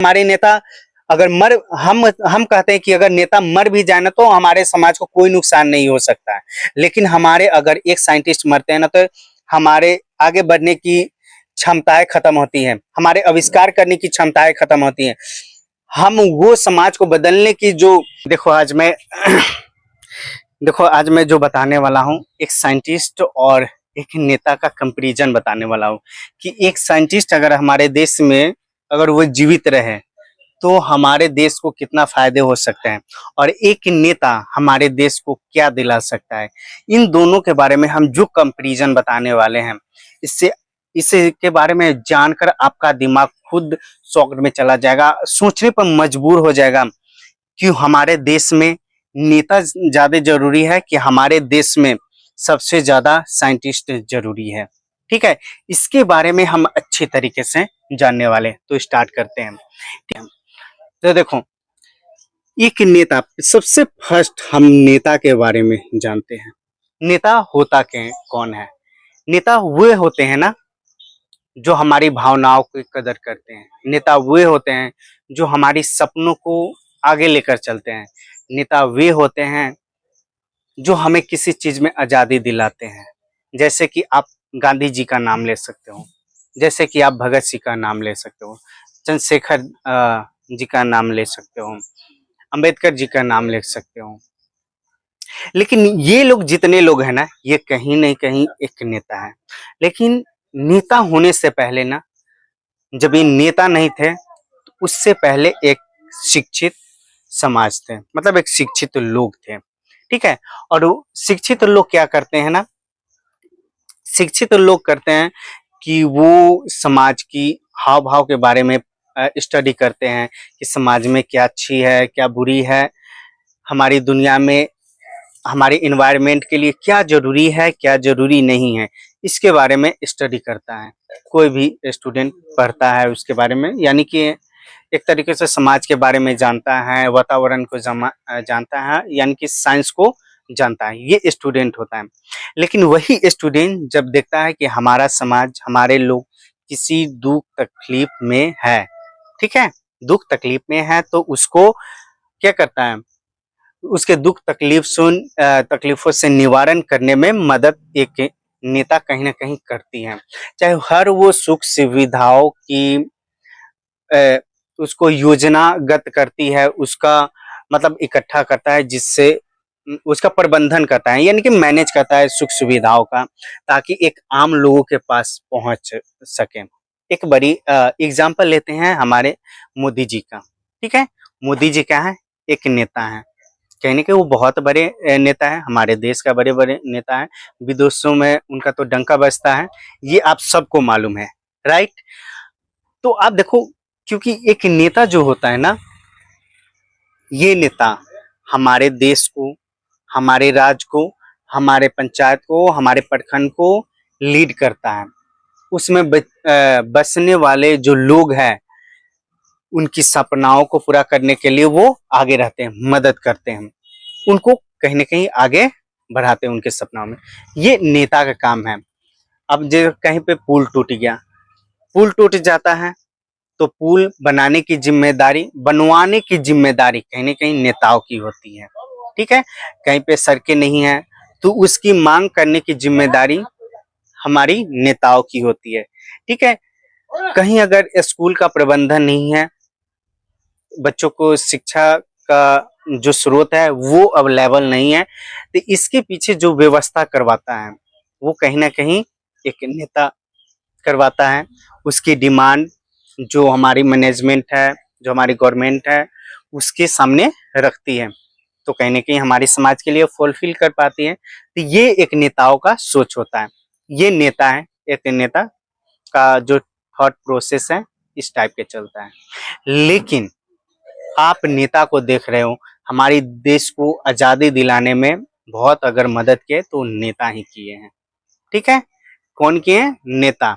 हमारे नेता अगर मर हम कहते हैं कि अगर नेता मर भी जाए ना तो हमारे समाज को कोई नुकसान नहीं हो सकता है, लेकिन हमारे अगर एक साइंटिस्ट मरते हैं ना तो हमारे आगे बढ़ने की क्षमताएं खत्म होती हैं, हमारे आविष्कार करने की क्षमताएं खत्म होती हैं। हम वो समाज को बदलने की जो देखो आज मैं जो बताने वाला हूँ एक साइंटिस्ट और एक नेता का कंपैरिजन बताने वाला हूँ कि एक साइंटिस्ट अगर हमारे देश में अगर वो जीवित रहे तो हमारे देश को कितना फायदे हो सकते हैं और एक नेता हमारे देश को क्या दिला सकता है। इन दोनों के बारे में हम जो कंपैरिजन बताने वाले हैं, इससे इसके बारे में जानकर आपका दिमाग खुद शॉक में चला जाएगा, सोचने पर मजबूर हो जाएगा कि हमारे देश में नेता ज्यादा जरूरी है कि हमारे देश में सबसे ज्यादा साइंटिस्ट जरूरी है। ठीक है, इसके बारे में हम अच्छे तरीके से जानने वाले, तो स्टार्ट करते हैं। तो देखो एक नेता, सबसे फर्स्ट हम नेता के बारे में जानते हैं। नेता होता कौन है? नेता वे होते हैं ना जो हमारी भावनाओं की कदर करते हैं। नेता वे होते हैं जो हमारी सपनों को आगे लेकर चलते हैं। नेता वे होते हैं जो हमें किसी चीज में आजादी दिलाते हैं। जैसे कि आप गांधी जी का नाम ले सकते हो, जैसे कि आप भगत सिंह का नाम ले सकते हो, चंद्रशेखर जी का नाम ले सकते हो, अंबेडकर जी का नाम ले सकते हो। लेकिन ये लोग जितने लोग हैं ना, ये कहीं न कहीं एक नेता है। लेकिन नेता होने से पहले ना, जब ये नेता नहीं थे तो उससे पहले एक शिक्षित समाज थे, मतलब एक शिक्षित लोग थे। ठीक है, और शिक्षित लोग क्या करते हैं ना, शिक्षित लोग करते हैं कि वो समाज की हाव भाव के बारे में स्टडी करते हैं कि समाज में क्या अच्छी है क्या बुरी है, हमारी दुनिया में हमारे इन्वायरमेंट के लिए क्या जरूरी है क्या जरूरी नहीं है, इसके बारे में स्टडी करता है। कोई भी स्टूडेंट पढ़ता है उसके बारे में, यानी कि एक तरीके से समाज के बारे में जानता है, वातावरण को जानता है, यानी कि साइंस को जानता है, ये स्टूडेंट होता है। लेकिन वही स्टूडेंट जब देखता है कि हमारा समाज, हमारे लोग किसी दुख तकलीफ में है, ठीक है, दुख तकलीफ में है, तो उसको क्या करता है, उसके दुख तकलीफों से निवारण करने में मदद एक नेता कहीं ना कहीं करती है। चाहे हर वो सुख सुविधाओं की उसको योजनागत करती है, उसका मतलब इकट्ठा करता है, जिससे उसका प्रबंधन करता है, यानी कि मैनेज करता है सुख सुविधाओं का, ताकि एक आम लोगों के पास पहुंच सके। एक बड़ी एग्जांपल लेते हैं हमारे मोदी जी का। ठीक है, मोदी जी क्या है, एक नेता है, कहने के वो बहुत बड़े नेता है, हमारे देश का बड़े बड़े नेता है, विदेशों में उनका तो डंका बजता है, ये आप सबको मालूम है, राइट। तो आप देखो, क्योंकि एक नेता जो होता है ना, ये नेता हमारे देश को, हमारे राज्य को, हमारे पंचायत को, हमारे प्रखंड को लीड करता है। उसमें बसने वाले जो लोग हैं उनकी सपनाओं को पूरा करने के लिए वो आगे रहते हैं, मदद करते हैं, उनको कहीं ना कहीं आगे बढ़ाते हैं उनके सपनों में। ये नेता का काम है। अब जो कहीं पे पुल टूट गया, पुल टूट जाता है तो पुल बनाने की जिम्मेदारी, बनवाने की जिम्मेदारी कहीं ना कहीं नेताओं की होती है। ठीक है, कहीं पे सड़कें नहीं है तो उसकी मांग करने की जिम्मेदारी हमारी नेताओं की होती है। ठीक है, कहीं अगर स्कूल का प्रबंधन नहीं है, बच्चों को शिक्षा का जो स्रोत है वो अवेलेबल नहीं है, तो इसके पीछे जो व्यवस्था करवाता है वो कहीं ना कहीं एक नेता करवाता है। उसकी डिमांड जो हमारी मैनेजमेंट है, जो हमारी गवर्नमेंट है, उसके सामने रखती है, तो कहीं ना कहीं हमारे समाज के लिए फुलफिल कर पाती है। तो ये एक नेताओं का सोच होता है, ये नेता है, एक नेता का जो थॉट प्रोसेस है इस टाइप के चलता है। लेकिन आप नेता को देख रहे हो, हमारी देश को आजादी दिलाने में बहुत अगर मदद किए तो नेता ही किए हैं। ठीक है, कौन किए? नेता।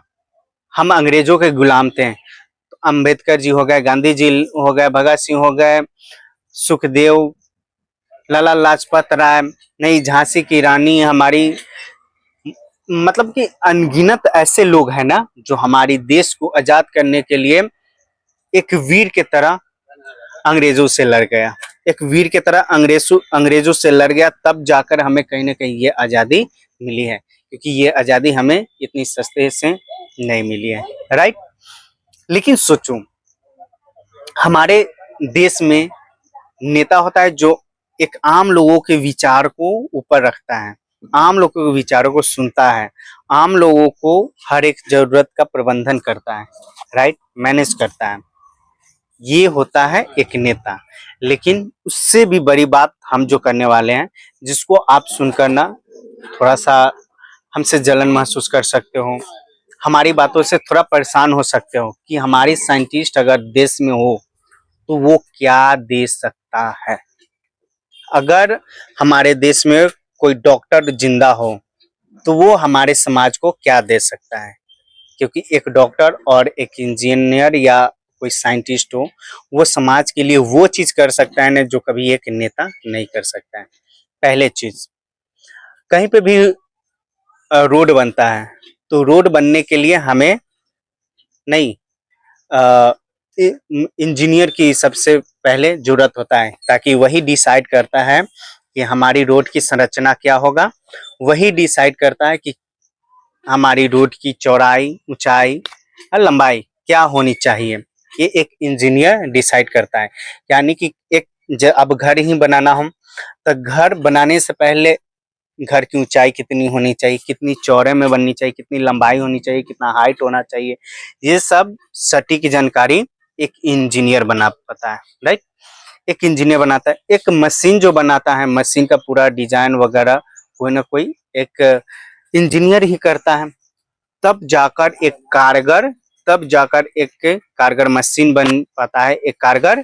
हम अंग्रेजों के गुलाम थे, तो अंबेडकर जी हो गए, गांधी जी हो गए, भगत सिंह हो गए, सुखदेव, लाला लाजपत राय, नहीं झांसी की रानी, हमारी मतलब कि अनगिनत ऐसे लोग हैं ना जो हमारी देश को आजाद करने के लिए एक वीर के तरह अंग्रेजों से लड़ गया, एक वीर के तरह अंग्रेजों से लड़ गया, तब जाकर हमें कहीं ना कहीं ये आज़ादी मिली है, क्योंकि ये आज़ादी हमें इतनी सस्ते से नहीं मिली है, राइट। लेकिन सोचो, हमारे देश में नेता होता है जो एक आम लोगों के विचार को ऊपर रखता है, आम लोगों के विचारों को सुनता है, आम लोगों को हर एक जरूरत का प्रबंधन करता है, राइट, मैनेज करता है। ये होता है एक नेता। लेकिन उससे भी बड़ी बात हम जो करने वाले हैं, जिसको आप सुनकर ना थोड़ा सा हमसे जलन महसूस कर सकते हो, हमारी बातों से थोड़ा परेशान हो सकते हो कि हमारी साइंटिस्ट अगर देश में हो तो वो क्या दे सकता है। अगर हमारे देश में कोई डॉक्टर जिंदा हो तो वो हमारे समाज को क्या दे सकता है, क्योंकि एक डॉक्टर और एक इंजीनियर या कोई साइंटिस्ट हो, वो समाज के लिए वो चीज कर सकता है ना जो कभी एक नेता नहीं कर सकता है। पहले चीज, कहीं पे भी रोड बनता है तो रोड बनने के लिए हमें नहीं, इंजीनियर की सबसे पहले जरूरत होता है, ताकि वही डिसाइड करता है कि हमारी रोड की संरचना क्या होगा, वही डिसाइड करता है कि हमारी रोड की चौड़ाई, ऊंचाई और लंबाई क्या होनी चाहिए। ये एक इंजीनियर डिसाइड करता है। यानी कि अब घर ही बनाना हो तो घर बनाने से पहले घर की ऊंचाई कितनी होनी चाहिए, कितनी चौड़े में बननी चाहिए, कितनी लंबाई होनी चाहिए, कितना हाइट होना चाहिए, ये सब सटीक जानकारी एक इंजीनियर बना पाता है, राइट। एक इंजीनियर बनाता है। एक मशीन जो बनाता है, मशीन का पूरा डिजाइन वगैरह कोई ना कोई एक इंजीनियर ही करता है। तब जाकर एक कारगर मशीन बन पाता है, एक कारगर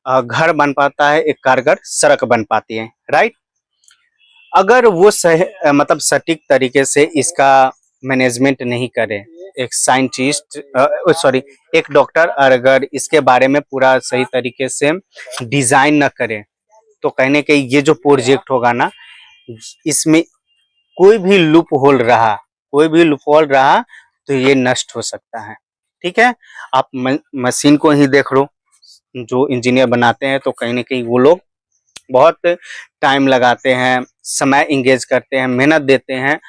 घर बन पाता है, एक कारगर सड़क बन पाती है, राइट। अगर वो सही मतलब सटीक तरीके से इसका मैनेजमेंट नहीं करे, एक साइंटिस्ट सॉरी एक डॉक्टर अगर इसके बारे में पूरा सही तरीके से डिजाइन न करे, तो कहने के ये जो प्रोजेक्ट होगा ना, इसमें कोई भी कोई भी लूप होल रहा तो ये नष्ट हो सकता है, ठीक है। आप मशीन को ही देख लो, जो इंजीनियर बनाते हैं तो कहीं ना कहीं वो लोग बहुत टाइम लगाते हैं, समय इंगेज करते हैं, मेहनत देते हैं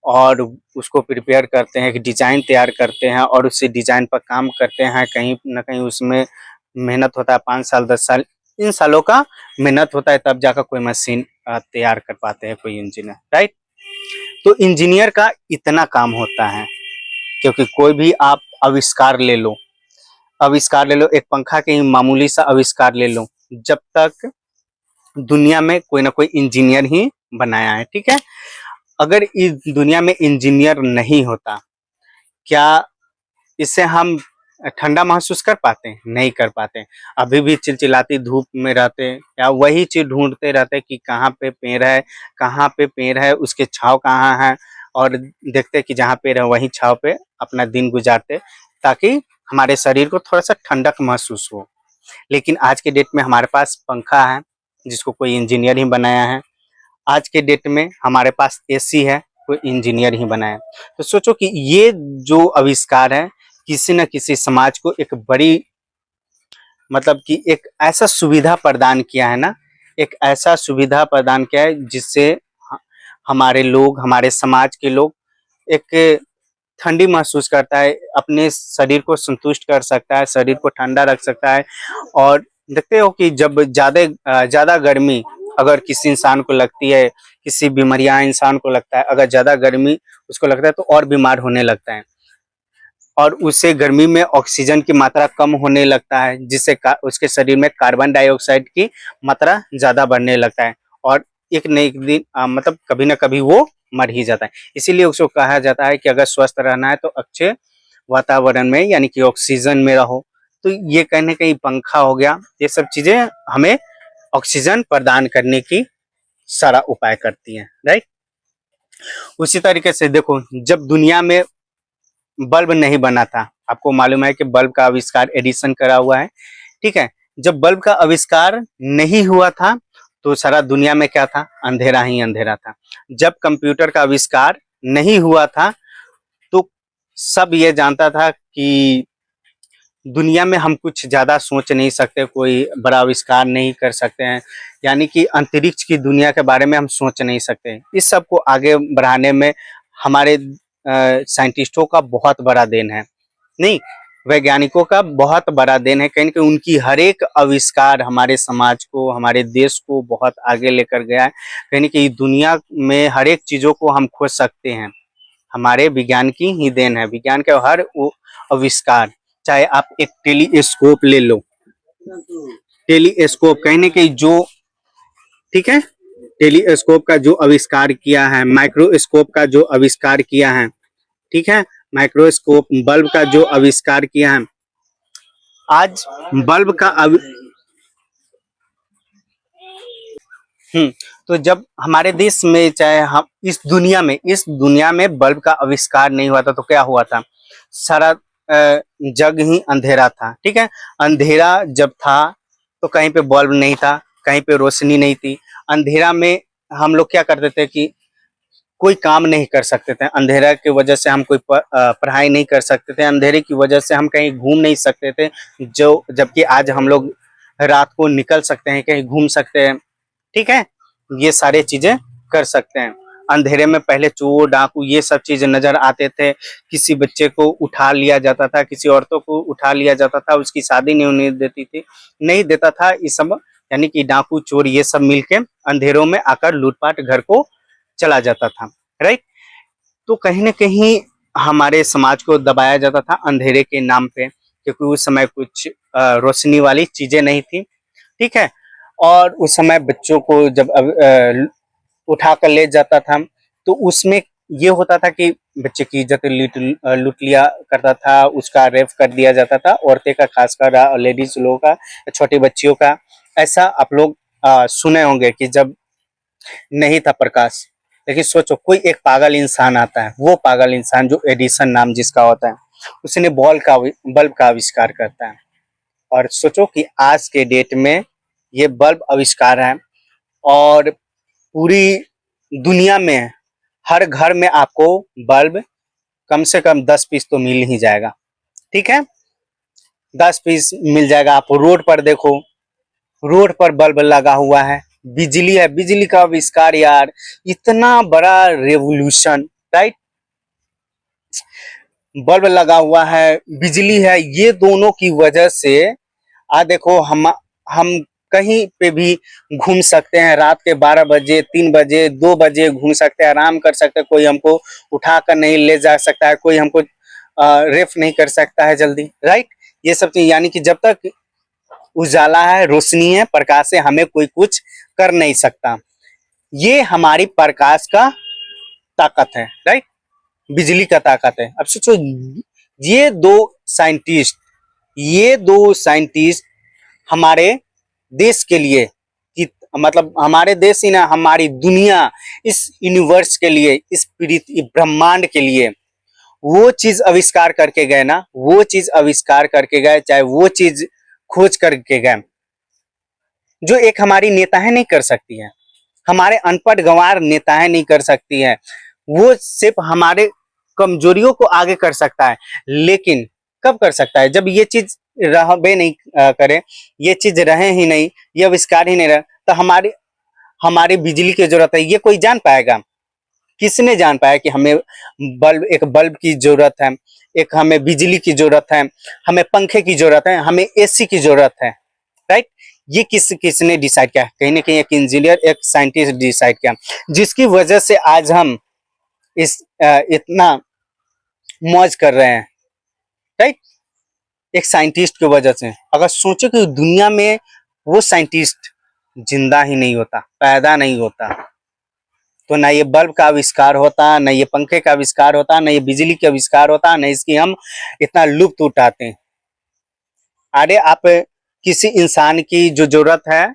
और उसको प्रिपेयर करते हैं, एक डिजाइन तैयार करते हैं और उसी डिजाइन पर काम करते हैं। कहीं ना कहीं उसमें मेहनत होता है, 5 साल 10 साल, इन सालों का मेहनत होता है, तब जाकर कोई मशीन तैयार कर पाते हैं कोई इंजीनियर, राइट। तो इंजीनियर का इतना काम होता है, क्योंकि कोई भी आप आविष्कार ले लो, एक पंखा के ही मामूली सा आविष्कार ले लो, जब तक दुनिया में कोई ना कोई इंजीनियर ही बनाया है, ठीक है। अगर इस दुनिया में इंजीनियर नहीं होता, क्या इससे हम ठंडा महसूस कर पाते हैं? नहीं कर पाते। अभी भी चिलचिलाती धूप में रहते हैं या वही चीज ढूंढते रहते हैं कि कहाँ पे पेड़ है, कहाँ पे पेड़ है, उसके छाव कहाँ है, और देखते कि जहाँ पेड़ है वहीं छाव पे अपना दिन गुजारते, ताकि हमारे शरीर को थोड़ा सा ठंडक महसूस हो। लेकिन आज के डेट में हमारे पास पंखा है, जिसको कोई इंजीनियर ही बनाया है। आज के डेट में हमारे पास एसी है, कोई इंजीनियर ही बनाया है। तो सोचो कि ये जो आविष्कार है, किसी न किसी समाज को एक बड़ी मतलब कि एक ऐसा सुविधा प्रदान किया है ना, एक ऐसा सुविधा प्रदान किया है जिससे हमारे लोग, हमारे समाज के लोग एक ठंडी महसूस करता है, अपने शरीर को संतुष्ट कर सकता है, शरीर को ठंडा रख सकता है। और देखते हो कि जब ज्यादा गर्मी अगर किसी इंसान को लगती है, किसी बीमारियां इंसान को लगता है, अगर ज्यादा गर्मी उसको लगता है तो और बीमार होने लगता है, और उससे गर्मी में ऑक्सीजन की मात्रा कम होने लगता है, जिससे उसके शरीर में कार्बन डाइऑक्साइड की मात्रा ज्यादा बढ़ने लगता है, और एक न एक दिन मतलब कभी ना कभी वो मर ही जाता है। इसीलिए उसको कहा जाता है कि अगर स्वस्थ रहना है तो अच्छे वातावरण में यानी कि ऑक्सीजन में रहो। तो ये कहने कहीं पंखा हो गया, ये सब चीजें हमें ऑक्सीजन प्रदान करने की सारा उपाय करती हैं, राइट। उसी तरीके से देखो, जब दुनिया में बल्ब नहीं बना था, आपको मालूम है कि बल्ब का आविष्कार एडिसन करा हुआ है, ठीक है। जब बल्ब का आविष्कार नहीं हुआ था तो सारा दुनिया में क्या था? अंधेरा ही अंधेरा था। जब कंप्यूटर का आविष्कार नहीं हुआ था तो सब ये जानता था कि दुनिया में हम कुछ ज़्यादा सोच नहीं सकते, कोई बड़ा आविष्कार नहीं कर सकते हैं, यानी कि अंतरिक्ष की दुनिया के बारे में हम सोच नहीं सकते। इस सब को आगे बढ़ाने में हमारे साइंटिस्टों का बहुत बड़ा देन है। नहीं, वैज्ञानिकों का बहुत बड़ा देन है, कहीं न कहीं उनकी हर एक आविष्कार हमारे समाज को, हमारे देश को बहुत आगे लेकर गया है। कहीं न कहीं दुनिया में हर एक चीज़ों को हम खोज सकते हैं, हमारे विज्ञान की ही देन है। विज्ञान के हर वो आविष्कार, चाहे आप एक टेलीस्कोप ले लो, टेलीस्कोप कहीं न कहीं जो, ठीक है, टेलीस्कोप का जो आविष्कार किया है, माइक्रोस्कोप का जो आविष्कार किया है, ठीक है, माइक्रोस्कोप, बल्ब का जो आविष्कार किया है, आज बल्ब का तो जब हमारे देश में, चाहे हम इस दुनिया में बल्ब का आविष्कार नहीं हुआ था तो क्या हुआ था, सारा जग ही अंधेरा था, ठीक है। अंधेरा जब था तो कहीं पे बल्ब नहीं था, कहीं पे रोशनी नहीं थी। अंधेरा में हम लोग क्या करते थे कि कोई काम नहीं कर सकते थे, अंधेरा की वजह से हम कोई पढ़ाई नहीं कर सकते थे, अंधेरे की वजह से हम कहीं घूम नहीं सकते थे, जो जबकि आज हम लोग रात को निकल सकते हैं, कहीं घूम सकते हैं, ठीक है, ये सारे चीजें कर सकते हैं। अंधेरे में पहले चोर डाकू ये सब चीजें नजर आते थे, किसी बच्चे को उठा लिया जाता था, किसी औरतों को उठा लिया जाता था, उसकी शादी नहीं होने देती थी, नहीं देता था, ये सब यानी कि डाकू चोर ये सब मिलके अंधेरों में आकर लूटपाट घर को चला जाता था, राइट। तो कहीं ना कहीं हमारे समाज को दबाया जाता था अंधेरे के नाम पे, क्योंकि उस समय कुछ रोशनी वाली चीजें नहीं थी, ठीक है। और उस समय बच्चों को जब उठा कर ले जाता था तो उसमें ये होता था कि बच्चे की इज्जत लूट लिया करता था, उसका रेप कर दिया जाता था, औरतें का, खासकर लेडीज लोगों का, छोटी बच्चियों का। ऐसा आप लोग सुने होंगे कि जब नहीं था प्रकाश, लेकिन सोचो कोई एक पागल इंसान आता है, वो पागल इंसान जो एडिसन नाम जिसका होता है, उसने बल्ब का आविष्कार करता है। और सोचो कि आज के डेट में ये बल्ब आविष्कार है और पूरी दुनिया में हर घर में आपको बल्ब कम से कम 10 पीस तो मिल ही जाएगा, ठीक है, 10 पीस मिल जाएगा। आप रोड पर देखो, रोड पर बल्ब लगा हुआ है, बिजली है, बिजली का आविष्कार यार, इतना बड़ा रेवोल्यूशन, राइट। बल्ब लगा हुआ है, बिजली है, ये दोनों की वजह से देखो हम कहीं पे भी घूम सकते हैं, रात के 12 बजे, 3 बजे, 2 बजे घूम सकते हैं, आराम कर सकते हैं, कोई हमको उठा कर नहीं ले जा सकता है, कोई हमको रेप नहीं कर सकता है जल्दी, राइट। ये सब चीज यानी कि जब तक उजाला है, रोशनी है, प्रकाश है, हमें कोई कुछ कर नहीं सकता। ये हमारी प्रकाश का ताकत है, राइट, बिजली का ताकत है। अब सोचो ये दो साइंटिस्ट ये दो साइंटिस्ट हमारे देश के लिए कि मतलब हमारे देश ही ना, हमारी दुनिया, इस यूनिवर्स के लिए, इस ब्रह्मांड के लिए वो चीज आविष्कार करके गए ना, वो चीज आविष्कार करके गए, चाहे वो चीज खोज करके गए जो एक हमारी नेताएं नहीं कर सकती है, हमारे अनपढ़ गंवार नेताएं नहीं कर सकती है। वो सिर्फ हमारे कमजोरियों को आगे कर सकता है, लेकिन कब कर सकता है, जब ये चीज रहबे नहीं करे, ये चीज रहे ही नहीं, ये आविष्कार ही नहीं रहे, तो हमारी बिजली की जरूरत है, ये कोई जान पाएगा? किसने जान पाया कि हमें एक बल्ब की जरूरत है, एक हमें बिजली की जरूरत है, हमें पंखे की जरूरत है, हमें एसी की जरूरत है, राइट। ये किसने डिसाइड किया? कहीं ना कहीं एक इंजीनियर, एक साइंटिस्ट डिसाइड किया, जिसकी वजह से आज हम इतना मौज कर रहे हैं, राइट, एक साइंटिस्ट की वजह से। अगर सोचो कि दुनिया में वो साइंटिस्ट जिंदा ही नहीं होता, पैदा नहीं होता, तो ना ये बल्ब का आविष्कार होता, ना ये पंखे का आविष्कार होता, ना ये बिजली का आविष्कार होता, ना इसकी हम इतना लुत्फ उठाते हैं। अरे आप किसी इंसान की जो जरूरत है,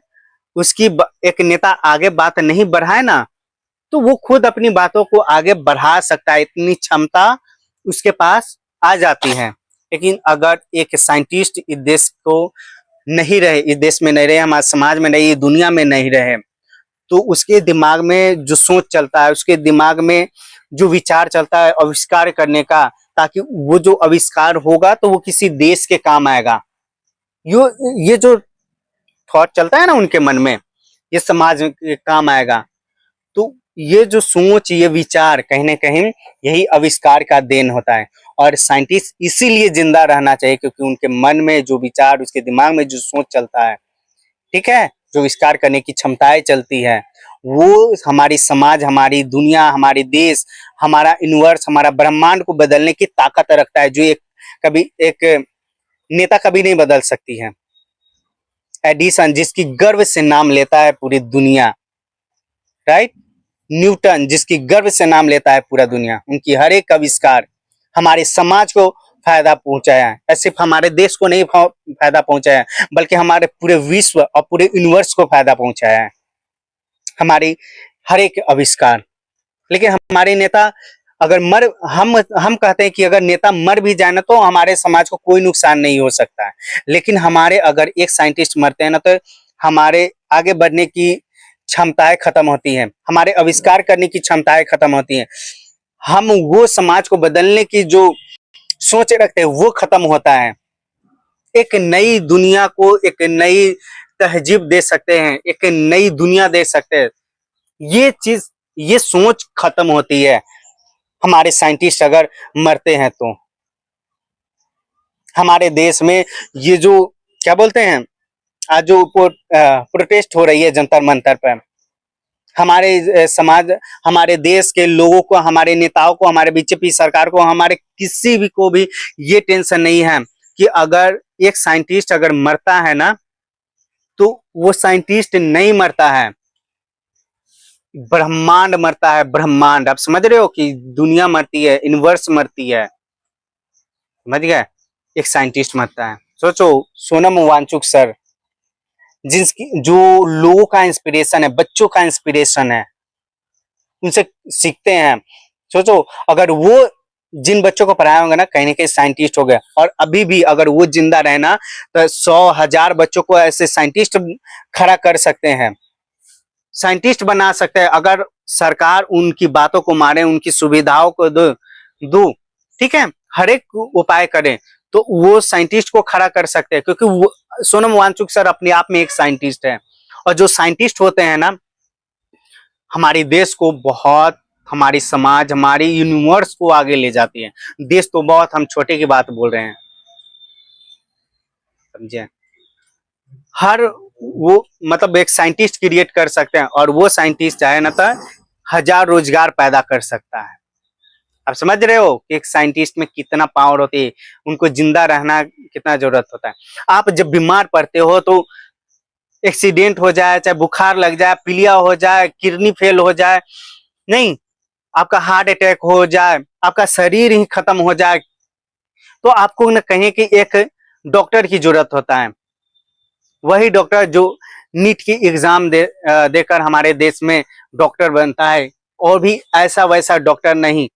उसकी एक नेता आगे बात नहीं बढ़ाए ना, तो वो खुद अपनी बातों को आगे बढ़ा सकता है, इतनी क्षमता उसके पास आ जाती है। लेकिन अगर एक साइंटिस्ट इस देश को नहीं रहे, इस देश में नहीं रहे, हमारे समाज में नहीं, दुनिया में नहीं रहे, तो उसके दिमाग में जो सोच चलता है, उसके दिमाग में जो विचार चलता है आविष्कार करने का, ताकि वो जो आविष्कार होगा तो वो किसी देश के काम आएगा। ये जो थॉट चलता है ना उनके मन में, ये समाज के काम आएगा। तो ये जो सोच, ये विचार कहीं ना कहीं यही आविष्कार का देन होता है। और साइंटिस्ट इसीलिए जिंदा रहना चाहिए क्योंकि उनके मन में जो विचार, उसके दिमाग में जो सोच चलता है, ठीक है, जो आविष्कार करने की क्षमताएं चलती है, वो हमारी समाज, हमारी दुनिया, हमारे देश, हमारा यूनिवर्स, हमारा ब्रह्मांड को बदलने की ताकत रखता है, जो एक नेता कभी नहीं बदल सकती है। एडिसन, जिसकी गर्व से नाम लेता है पूरी दुनिया, राइट। न्यूटन, जिसकी गर्व से नाम लेता है पूरा दुनिया, उनकी हर एक आविष्कार हमारे समाज को फायदा पहुंचाया है। सिर्फ हमारे देश को नहीं फायदा पहुंचाया है, बल्कि हमारे पूरे विश्व और पूरे यूनिवर्स को फायदा पहुंचाया है हमारी हर एक आविष्कार। लेकिन हमारे नेता अगर हम कहते हैं कि अगर नेता मर भी जाए ना तो हमारे समाज को कोई नुकसान नहीं हो सकता है। लेकिन हमारे अगर एक साइंटिस्ट मरते हैं ना तो हमारे आगे बढ़ने की क्षमताएं खत्म होती हैं, हमारे आविष्कार करने की क्षमताएं खत्म होती हैं, हम वो समाज को बदलने की जो सोच रखते हैं वो खत्म होता है। एक नई दुनिया को एक नई तहजीब दे सकते हैं, एक नई दुनिया दे सकते हैं, ये चीज, ये सोच खत्म होती है हमारे साइंटिस्ट अगर मरते हैं तो। हमारे देश में ये जो क्या बोलते हैं, आज जो प्रोटेस्ट हो रही है जंतर मंतर पर, हमारे समाज, हमारे देश के लोगों को, हमारे नेताओं को, हमारे बीजेपी सरकार को, हमारे किसी भी को भी ये टेंशन नहीं है कि अगर एक साइंटिस्ट अगर मरता है ना तो वो साइंटिस्ट नहीं मरता है, ब्रह्मांड मरता है। ब्रह्मांड, आप समझ रहे हो कि दुनिया मरती है, यूनिवर्स मरती है, समझ गए। एक साइंटिस्ट मरता है। सोचो, सोनम वांगचुक सर, जिसकी जो लोगों का इंस्पिरेशन है, बच्चों का इंस्पिरेशन है, उनसे सीखते हैं। सोचो अगर वो जिन बच्चों को पढ़ाया होगा ना, कहीं ना कहीं साइंटिस्ट हो गया। और अभी भी अगर वो जिंदा रहे ना तो 100,000 बच्चों को ऐसे साइंटिस्ट खड़ा कर सकते हैं, साइंटिस्ट बना सकते हैं। अगर सरकार उनकी बातों को माने, उनकी सुविधाओं को दो, ठीक है, हर एक उपाय करें तो वो साइंटिस्ट को खड़ा कर सकते हैं। क्योंकि वो सोनम वांगचुक सर अपने आप में एक साइंटिस्ट है। और जो साइंटिस्ट होते हैं ना, हमारे देश को बहुत, हमारी समाज, हमारी यूनिवर्स को आगे ले जाती है। देश तो बहुत, हम छोटे की बात बोल रहे हैं, समझे। हर वो मतलब एक साइंटिस्ट क्रिएट कर सकते हैं और वो साइंटिस्ट चाहे ना तो 1000 रोजगार पैदा कर सकता है। आप समझ रहे हो कि एक साइंटिस्ट में कितना पावर होती है, उनको जिंदा रहना कितना जरूरत होता है। आप जब बीमार पड़ते हो तो एक्सीडेंट हो जाए, चाहे बुखार लग जाए, पीलिया हो जाए, किडनी फेल हो जाए, नहीं, आपका हार्ट अटैक हो जाए, आपका शरीर ही खत्म हो जाए, तो आपको न कहीं कि एक डॉक्टर की जरूरत होता है। वही डॉक्टर जो नीट की एग्जाम देकर हमारे देश में डॉक्टर बनता है, और भी ऐसा वैसा डॉक्टर नहीं,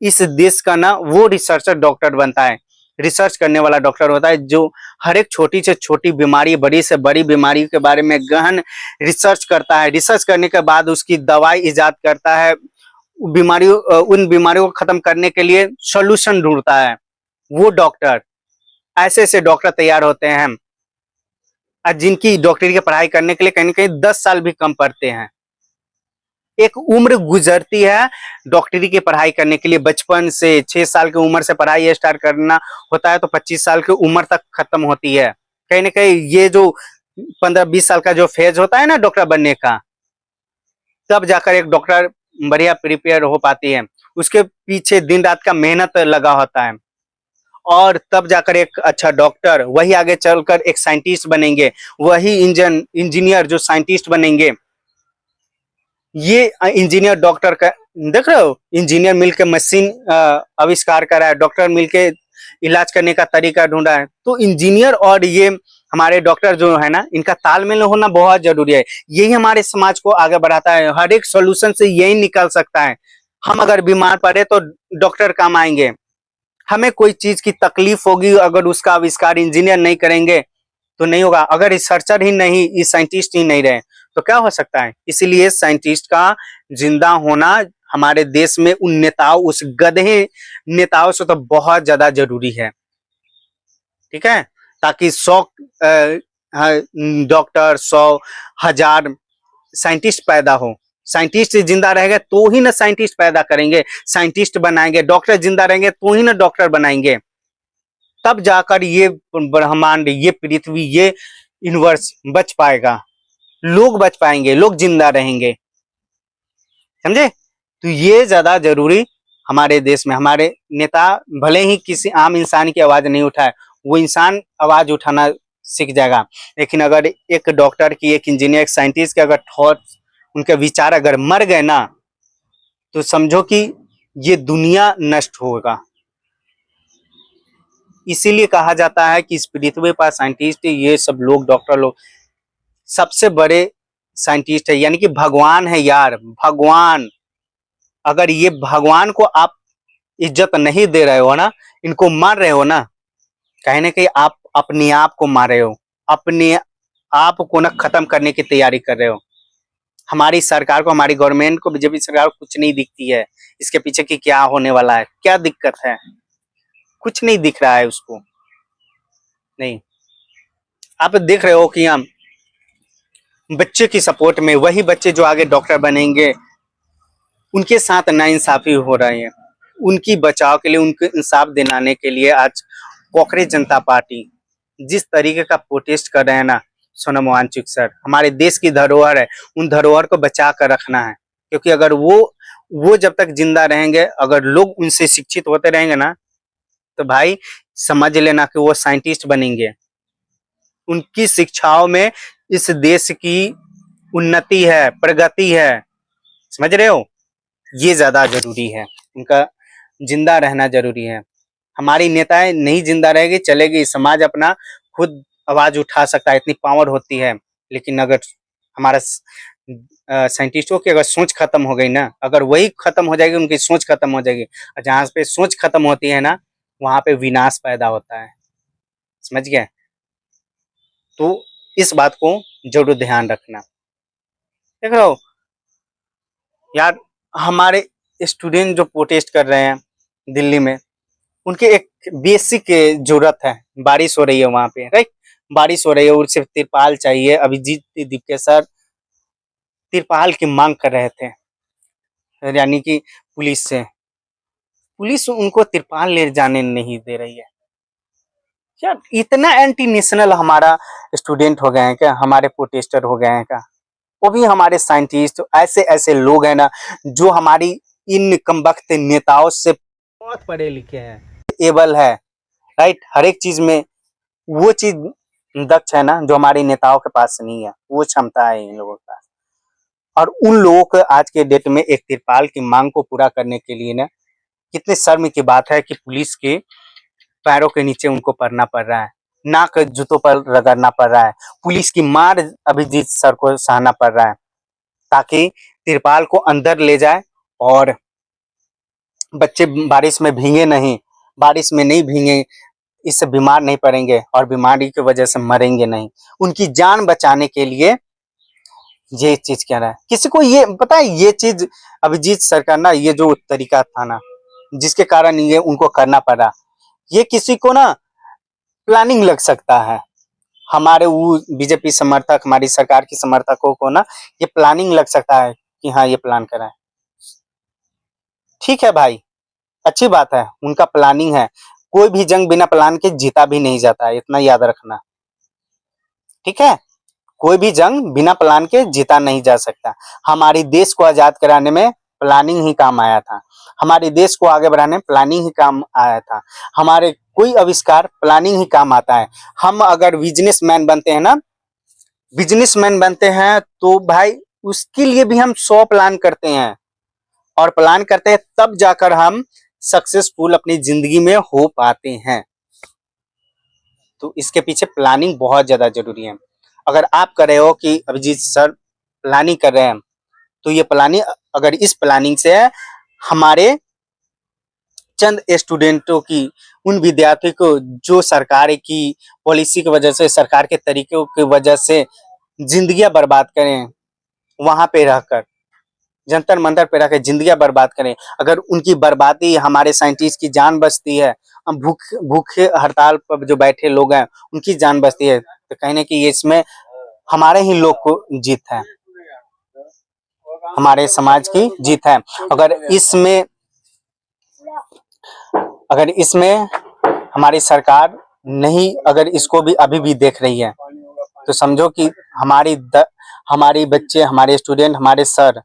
इस देश का ना वो रिसर्चर डॉक्टर बनता है। रिसर्च करने वाला डॉक्टर होता है जो हर एक छोटी से छोटी बीमारी, बड़ी से बड़ी बीमारी के बारे में गहन रिसर्च करता है। रिसर्च करने के बाद उसकी दवाई इजाद करता है, उन बीमारियों को खत्म करने के लिए सॉल्यूशन ढूंढता है। वो डॉक्टर, ऐसे ऐसे डॉक्टर तैयार होते हैं जिनकी डॉक्टरी की पढ़ाई करने के लिए कहीं ना कहीं 10 साल भी कम पड़ते हैं। एक उम्र गुजरती है डॉक्टरी की पढ़ाई करने के लिए। बचपन से 6 साल की उम्र से पढ़ाई स्टार्ट करना होता है तो 25 साल की उम्र तक खत्म होती है। कहीं ना कहीं ये जो 15-20 साल का जो फेज होता है ना डॉक्टर बनने का, तब जाकर एक डॉक्टर बढ़िया प्रिपेयर हो पाती है। उसके पीछे दिन रात का मेहनत लगा होता है, और तब जाकर एक अच्छा डॉक्टर, वही आगे चलकर एक साइंटिस्ट बनेंगे, वही इंजीनियर जो साइंटिस्ट बनेंगे। ये इंजीनियर डॉक्टर का देख रहे हो, इंजीनियर मिलकर मशीन आविष्कार करा है, डॉक्टर मिलके इलाज करने का तरीका ढूंढा है। तो इंजीनियर और ये हमारे डॉक्टर जो है ना, इनका तालमेल होना बहुत जरूरी है। यही हमारे समाज को आगे बढ़ाता है। हर एक सॉल्यूशन से यही निकल सकता है। हम अगर बीमार पड़े तो डॉक्टर काम आएंगे, हमें कोई चीज की तकलीफ होगी, अगर उसका आविष्कार इंजीनियर नहीं करेंगे तो नहीं होगा। अगर रिसर्चर ही नहीं, साइंटिस्ट ही नहीं रहे तो क्या हो सकता है। इसीलिए साइंटिस्ट का जिंदा होना हमारे देश में उन नेताओं, उस गधे नेताओं से तो बहुत ज्यादा जरूरी है। ठीक है, ताकि 100 डॉक्टर, 100,000 साइंटिस्ट पैदा हो। साइंटिस्ट जिंदा रहेगा तो ही ना साइंटिस्ट पैदा करेंगे, साइंटिस्ट बनाएंगे। डॉक्टर जिंदा रहेंगे तो ही ना डॉक्टर बनाएंगे। तब जाकर ये ब्रह्मांड, ये पृथ्वी, ये यूनिवर्स बच पाएगा, लोग बच पाएंगे, लोग जिंदा रहेंगे। समझे? तो ये ज्यादा जरूरी हमारे देश में। हमारे नेता भले ही किसी आम इंसान की आवाज नहीं उठाए, वो इंसान आवाज उठाना सीख जाएगा। लेकिन अगर एक डॉक्टर की, एक इंजीनियर, एक साइंटिस्ट के अगर थॉट्स, उनके विचार अगर मर गए ना, तो समझो कि ये दुनिया नष्ट होगा। इसीलिए कहा जाता है कि इस पृथ्वी पर साइंटिस्ट, ये सब लोग, डॉक्टर लोग सबसे बड़े साइंटिस्ट है, यानी कि भगवान है यार, भगवान। अगर ये भगवान को आप इज्जत नहीं दे रहे हो ना, इनको मार रहे हो ना, कहीं ना कहीं आप अपने आप को मार रहे हो, अपने आप को ना खत्म करने की तैयारी कर रहे हो। हमारी सरकार को, हमारी गवर्नमेंट को, बीजेपी सरकार को कुछ नहीं दिखती है इसके पीछे कि क्या होने वाला है, क्या दिक्कत है, कुछ नहीं दिख रहा है उसको। नहीं, आप देख रहे हो कि हम बच्चे की सपोर्ट में, वही बच्चे जो आगे डॉक्टर बनेंगे, उनके साथ नाइंसाफी हो रही है। उनकी बचाव के लिए, उनको इंसाफ दिलाने के लिए आज कांग्रेस जनता पार्टी जिस तरीके का प्रोटेस्ट कर रहे हैं ना, सोनम वांगचुक सर, हमारे देश की धरोहर है, उन धरोहर को बचा कर रखना है। क्योंकि अगर वो जब तक जिंदा रहेंगे, अगर लोग उनसे शिक्षित होते रहेंगे ना, तो भाई समझ लेना कि वो साइंटिस्ट बनेंगे। उनकी शिक्षाओं में इस देश की उन्नति है, प्रगति है। समझ रहे हो? ये ज्यादा जरूरी है, उनका जिंदा रहना जरूरी है। हमारी नेताएं नहीं जिंदा रहेगी, चलेगी, समाज अपना खुद आवाज उठा सकता है, इतनी पावर होती है। लेकिन अगर हमारा साइंटिस्टों की अगर सोच खत्म हो गई ना, अगर वही खत्म हो जाएगी, उनकी सोच खत्म हो जाएगी, और जहां पे सोच खत्म होती है ना, वहां पे विनाश पैदा होता है। समझ गए? तो इस बात को जरूर ध्यान रखना। देख रहे हो यार, हमारे स्टूडेंट जो प्रोटेस्ट कर रहे हैं दिल्ली में, उनके एक बेसिक जरूरत है। बारिश हो रही है वहां पे, राइट? बारिश हो रही है और सिर्फ तिरपाल चाहिए। अभिजीत दीपके सर तिरपाल की मांग कर रहे थे, यानी कि पुलिस से। पुलिस उनको तिरपाल ले जाने नहीं दे रही है। यार इतना एंटी नेशनल हमारा स्टूडेंट हो गए हैं क्या? हमारे प्रोटेस्टर हो गए हैं क्या? वो भी हमारे साइंटिस्ट, ऐसे ऐसे लोग हैं ना, जो हमारी इन कमबख्त नेताओं से बहुत पढ़े लिखे हैं, एबल है, राइट? हर एक चीज में वो चीज दक्ष है ना, जो हमारे नेताओं के पास नहीं है। वो क्षमता है इन लोगों के पास। और उन लोगों को आज के डेट में एक तिरपाल की मांग को पूरा करने के लिए ना, कितने शर्म की बात है कि पुलिस के पैरों के नीचे उनको पड़ना पड़ रहा है, नाक जूतों पर रगड़ना पड़ रहा है, पुलिस की मार अभिजीत सर को सहना पड़ रहा है, ताकि तिरपाल को अंदर ले जाए और बच्चे बारिश में भीगे नहीं, बारिश में नहीं भीगे, इससे बीमार नहीं पड़ेंगे और बीमारी की वजह से मरेंगे नहीं। उनकी जान बचाने के लिए ये चीज कह रहा है। किसी को ये पता है, ये चीज अभिजीत सर का ना, ये जो तरीका था ना, जिसके कारण ये उनको करना पड़ा, ये किसी को ना प्लानिंग लग सकता है। हमारे वो बीजेपी समर्थक, हमारी सरकार की समर्थकों को ना ये प्लानिंग लग सकता है कि हाँ ये प्लान करा है। ठीक है भाई, अच्छी बात है, उनका प्लानिंग है। कोई भी जंग बिना प्लान के जीता भी नहीं जाता है, इतना याद रखना। ठीक है? कोई भी जंग बिना प्लान के जीता नहीं जा सकता। हमारे देश को आजाद कराने में प्लानिंग ही काम आया था। हमारे देश को आगे बढ़ाने में प्लानिंग ही काम आया था। हमारे कोई आविष्कार प्लानिंग ही काम आता है। हम अगर बिजनेसमैन बनते हैं ना, बिजनेसमैन बनते हैं तो भाई उसके लिए भी हम 100 प्लान करते हैं, और प्लान करते हैं तब जाकर हम सक्सेसफुल अपनी जिंदगी में हो पाते हैं। तो इसके पीछे प्लानिंग बहुत ज्यादा जरूरी है। अगर आप कर रहे हो कि अभिजीत सर प्लानिंग कर रहे हैं, तो ये प्लानिंग, अगर इस प्लानिंग से हमारे चंद स्टूडेंटों की, उन विद्यार्थियों को जो सरकार की पॉलिसी की वजह से, सरकार के तरीकों की वजह से जिंदगियां बर्बाद करें वहां पे रहकर, जंतर मंतर पे रखे जिंदगियां बर्बाद करें। अगर उनकी बर्बादी हमारे साइंटिस्ट की जान बचती है, हम भूखे हड़ताल पर जो बैठे लोग हैं उनकी जान बचती है, तो कहीं ना कहीं इसमें हमारे ही लोग को जीत है, हमारे समाज की जीत है। अगर इसमें हमारी सरकार नहीं, अगर इसको भी अभी भी देख रही है, तो समझो कि हमारी बच्चे, हमारे स्टूडेंट, हमारे सर,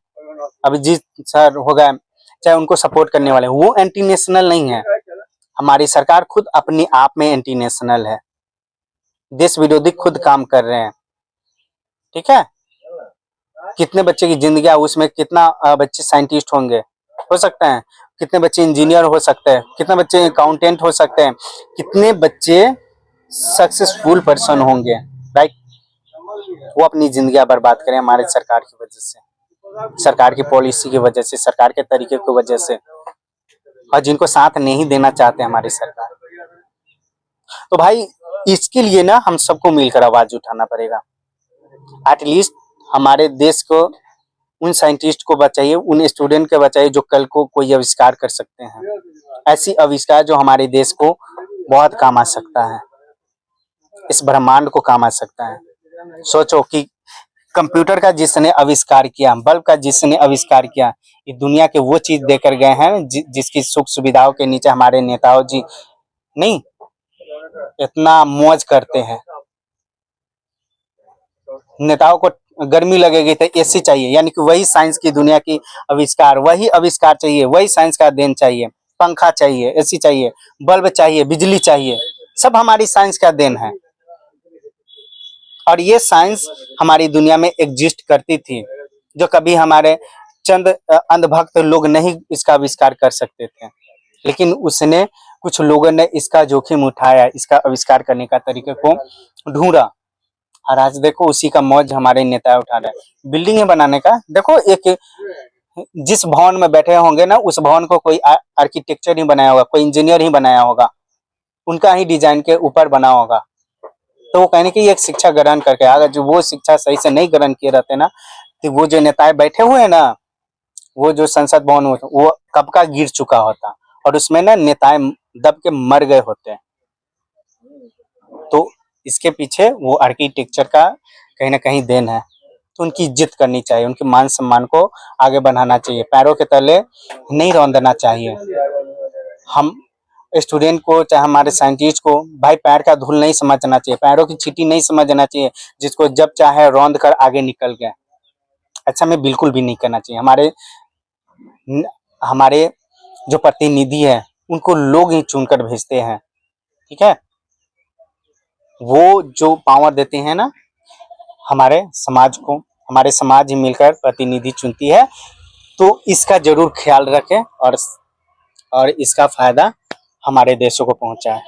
अभिजीत सर हो गए, चाहे उनको सपोर्ट करने वाले, वो एंटी नेशनल नहीं है। हमारी सरकार खुद अपने आप में एंटी नेशनल है, देश विरोधी खुद काम कर रहे हैं। ठीक है, कितने बच्चे की जिंदगी, उसमें कितना बच्चे साइंटिस्ट होंगे, हो सकते हैं, कितने बच्चे इंजीनियर हो सकते हैं, कितने बच्चे अकाउंटेंट हो सकते हैं, कितने बच्चे सक्सेसफुल पर्सन होंगे, राइट। वो अपनी जिंदगी बर्बाद करें हमारे सरकार की वजह से, सरकार की पॉलिसी की वजह से, सरकार के तरीके की वजह से, और जिनको साथ नहीं देना चाहते हमारी सरकार। तो भाई इसके लिए ना हम सबको मिलकर आवाज उठाना पड़ेगा। एटलीस्ट हमारे देश को, उन साइंटिस्ट को बचाइए, उन स्टूडेंट को बचाइए जो कल को कोई आविष्कार कर सकते हैं, ऐसी आविष्कार जो हमारे देश को बहुत काम आ सकता है, इस ब्रह्मांड को काम आ सकता है। सोचो कि कंप्यूटर का जिसने आविष्कार किया, बल्ब का जिसने आविष्कार किया, ये दुनिया के वो चीज देकर गए हैं जिसकी सुख सुविधाओं के नीचे हमारे नेताओं जी नहीं इतना मौज करते हैं। नेताओं को गर्मी लगेगी तो एसी चाहिए, यानी कि वही साइंस की दुनिया की आविष्कार, वही आविष्कार चाहिए, वही साइंस का देन चाहिए। पंखा चाहिए, एसी चाहिए, बल्ब चाहिए, बिजली चाहिए, सब हमारी साइंस का देन है। और ये साइंस हमारी दुनिया में एग्जिस्ट करती थी, जो कभी हमारे चंद अंधभक्त लोग नहीं इसका आविष्कार कर सकते थे, लेकिन उसने कुछ लोगों ने इसका जोखिम उठाया, इसका आविष्कार करने का तरीके को ढूंढा, और आज देखो उसी का मौज हमारे नेता उठा रहे हैं। बिल्डिंग बनाने का देखो, एक जिस भवन में बैठे होंगे ना, उस भवन को कोई आर्किटेक्चर ही बनाया होगा, कोई इंजीनियर ही बनाया होगा, उनका ही डिजाइन के ऊपर बना होगा। तो वो कहने की एक शिक्षा ग्रहण करके, अगर जो वो शिक्षा सही से नहीं ग्रहण किए रहते ना, तो वो जो नेताएं बैठे हुए हैं ना, वो जो संसद भवन वो कब का गिर चुका होता, और उसमें ना नेताएं दब के मर गए होते। तो इसके पीछे वो आर्किटेक्चर का कहीं ना कहीं देन है। तो उनकी इज्जत करनी चाहिए, उनके मान सम्मान को आगे बढ़ाना चाहिए, पैरों के तले नहीं रौंदना चाहिए। हम स्टूडेंट को, चाहे हमारे साइंटिस्ट को, भाई पैर का धूल नहीं समझना चाहिए, पैरों की चींटी नहीं समझना चाहिए, जिसको जब चाहे रौंद कर आगे निकल गए। अच्छा में बिल्कुल भी नहीं करना चाहिए। हमारे जो प्रतिनिधि है उनको लोग ही चुनकर भेजते हैं, ठीक है। वो जो पावर देते हैं ना हमारे समाज को, हमारे समाज ही मिलकर प्रतिनिधि चुनती है। तो इसका जरूर ख्याल रखें और इसका फायदा हमारे देशों को पहुंचाए।